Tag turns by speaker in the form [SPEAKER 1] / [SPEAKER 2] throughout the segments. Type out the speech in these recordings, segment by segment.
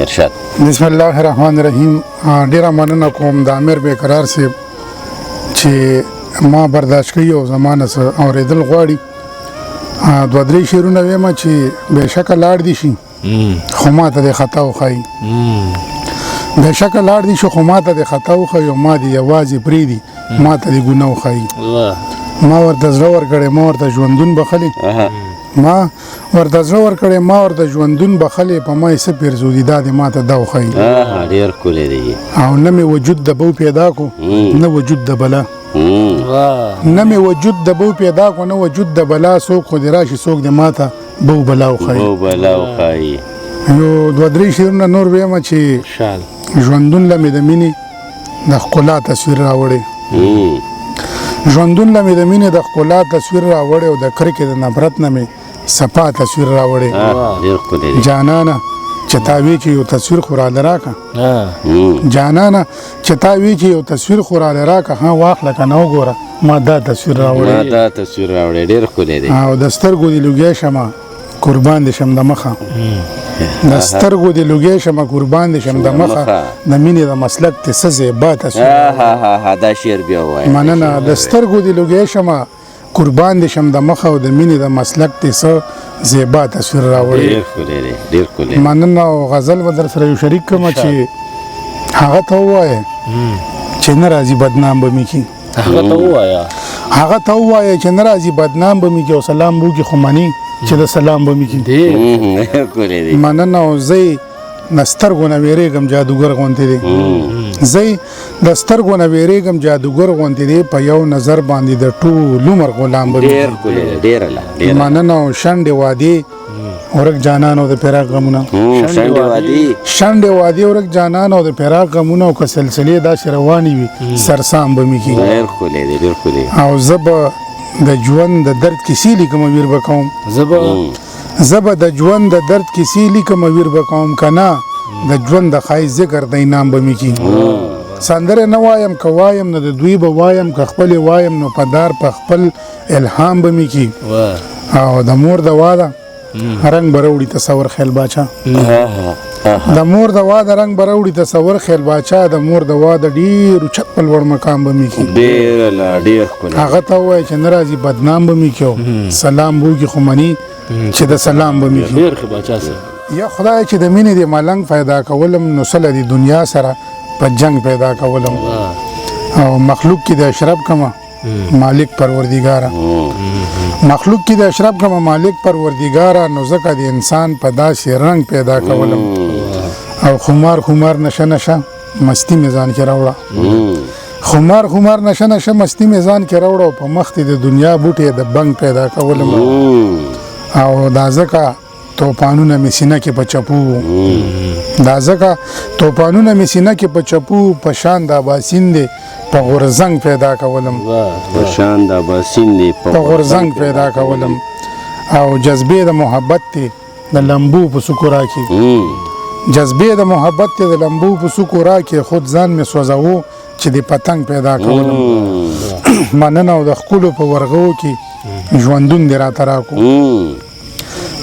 [SPEAKER 1] ارشاد.
[SPEAKER 2] بسم الله الرحمن الرحیم. ډیره مننه کوم د امیر بیقرار صاحب چې ما برداشت کوي او زمانه سره اوریدل غواړي. دوه درې شعرونه وایم چې بېشکه لاړ دي شي خو ما ته د خطا وښایي. بېشکه لاړ دي شي خو ما ته د خطا وښایي او ما دې یوازې پرېږدي ما ته د ګناه وښایي. ما ورته زړه ورکړی ما ورته ژوندون بخلي ما ورته زړه ورکړی ما ورته ژوندون بخلي په ما یې څه پېرزودي دا دې ما ته دا وښایي.
[SPEAKER 1] ډېر ښکلی دی.
[SPEAKER 2] او نه مې وجود د بو پیدا کو نه وجود د بلا نه مې وجود د بو پیدا کو نه وجود د بلا څوک خو دې راشي څوک دې ما ته بو بلا وښایي. یو دوه درې شعرونه نور ویمه چې ژوندون له مې د مینې د ښکلا تصویر راوړی ژوندون له مې د مینې د ښکلا تصویر راوړی او د کرکې د نفرت نه مې صفا تصویر راوړی. جانانه چې تا وی چې یو تصویر خو راله راکه جانانه چې تا وی چې یو تصویر خو راله راکه ها واخله که نه وګوره ما دا تصویر راوړی.
[SPEAKER 1] ډېر ښکلی دی.
[SPEAKER 2] او د سترګو دې لوګی شمه قربان دې شم د مخه د سترګو دې لوګی شمه قربان دې شم د مخه د مینې د مسلک ته څه زیبا تصویر
[SPEAKER 1] دا شعر بیا ووایه.
[SPEAKER 2] مننه. د سترګو دې لوګی شمه قربان دې شم د مخه او د مینې د مسلک ته څه زیبا تصویر راوړی.
[SPEAKER 1] ډېر ښکلی.
[SPEAKER 2] مننه. او غزل به در سره یو شریک کړم چې هغه ته ووایه چې نه راځي بدنام به مې کړي. هغه ته ووایه چې نه راځي بدنام به مې کړي او سلام به وکړي خو مني چې د سلام به مې کړي. مننه. او زه د سترګو نه ویرېږم جادوګر غوندې دی زه د سترګو نه ویرېږم جادوګر غوندې دی په یو نظر باندې د ټول عمر غلام به مې. مننه. او شنډې وادي ورک جانان او د فراق غمونه شنډې وادي ورک جانان او د فراق غمونه او که سلسلې داسې روانې وي سرسام به مې کړي. او زه به د ژوند د درد کیسې لیکم ویر به کوم زه به د ژوند د درد کیسې لیکم ویر به کوم که نه د ژوند د ښایست ذکر د انعام به مې کړي. سندرې نه وایم که وایم نو د دوی به وایم که خپلې وایم نو په دار په خپل الهام به مې کړي. او د مور د واده رنګ به راوړي تصور خیل باچا د مور د واده رنګ به راوړي تصور خیل باچا د مور د واده ډېر اوچت په لوړ مقام به مې کړي. هغه ته ووایه چې نه راځي بدنام به مې کړي سلام به وکړي خو مني چې د سلام به مې کړي. یا خدای چې د مینې د ملنګ پیدا کولم نو څه له د دنیا سره په جنگ پیدا کولم او مخلوق کې د اشرف کمه مالک پروردګاره مخلوق کې د اشرف کمه مالک پروردګاره نو ځکه د انسان په داسې رنګ پیدا کولم او خمار نشه مستی میزان کې راوړه خمار نشه مستی میزان کې راوړه او په مخ د دنیا بوټي د بنګ پیدا کولم او دا ځکه توپانونه مې سینه کې په چپو دا ځکه توپانونه مې سینه کې په چپو په شان د اباسین دی په غورزنګ پیدا کولم په غورزنګ پیدا کولم او جذبې د محبت تی د لمبو په سکورا کې جذبې د محبت تی د لمبو په سکورا کې خود ځان مې سوځاوه چې د پتنګ پیدا کولم. مننه. او د ښکلو په ورغو کې ژوندون دې راته راکو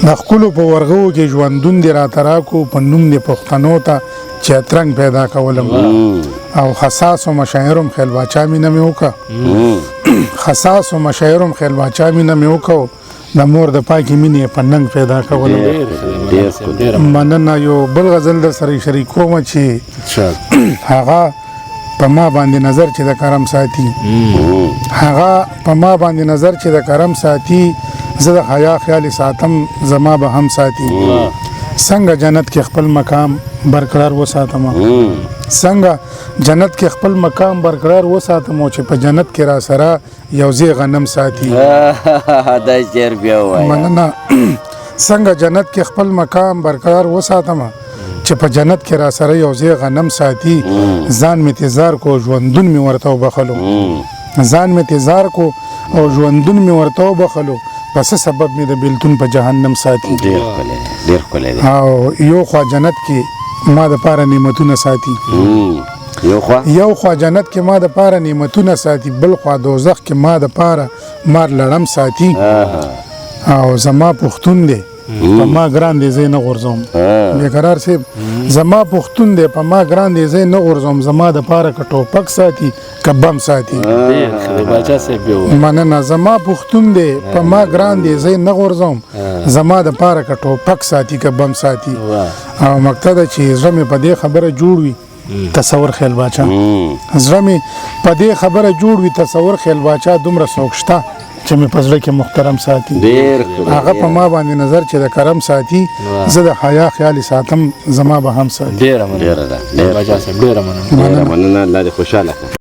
[SPEAKER 2] د ښکلو په ورغو کې ژوندون دې راته راکو په نوم دې پښتنو ته چې اترنګ پیدا کولم. او خصاص و مشاعرم خیل باچا مینه مې وکړه خصاص و مشاعرم خیل باچا مینه مې وکړه د مور د پاکې مینې په ننګ پیدا کولم. مننه. یو بل غزل در سره شریکوم چې هغه په ما باندې نظر چې د کرم ساتي هغه په ما باندې نظر چې د کرم ساتي زه د حیا خیال ساتم زما به هم ساتي. څنګه جنت کې خپل مقام برقرار وساتم څنګه جنت کې خپل مقام برقرار وساتم چې په جنت کې را سره یو ځای غنم ساتي.
[SPEAKER 1] دا شعر بیا ووایه.
[SPEAKER 2] مننه. څنګه جنت کې خپل مقام برقرار وساتم چې په جنت کې را سره یو ځای غنم ساتي. ځان مې تیزار کو ژوندون مې ورته وبخلو ځان مې تیزار کو او ژوندون مې ورته وبخلو پس سبب مې د بیلتون په جهنم ساتي.
[SPEAKER 1] ډېر ښکلی.
[SPEAKER 2] او یو خوا جنت کې ما د پاره نعمتونه ساتي یو خوا جنت کې ما د پاره نعمتونه ساتي بل خوا دوزخ کې ما د پاره مار لړم ساتي. او زما پښتون دی په ما ګران دی زه نه غورځوم بیقرار صاحب زما پښتون دی په ما ګران دی زه نه غورځوم زما د پاره که ټوپک ساتي که بم ساتي مننه زما پښتون دی په ما ګران دی زه نه غورځوم زما د پاره که ټوپک ساتي که بم ساتي او مقصد چې زړه مې په دې خبره جوړ وي تصور خیال باچا زړه مې په دې خبره جوړ وي تصور خیال باچا دومره څوک شته چې مې په زړه کې محترم ساتي هغه په ما باندې نظر چې د کرم ساتي زه د حیا خیال ساتم زما به هم ساتي
[SPEAKER 1] ډېره مننه الله دې خوشحاله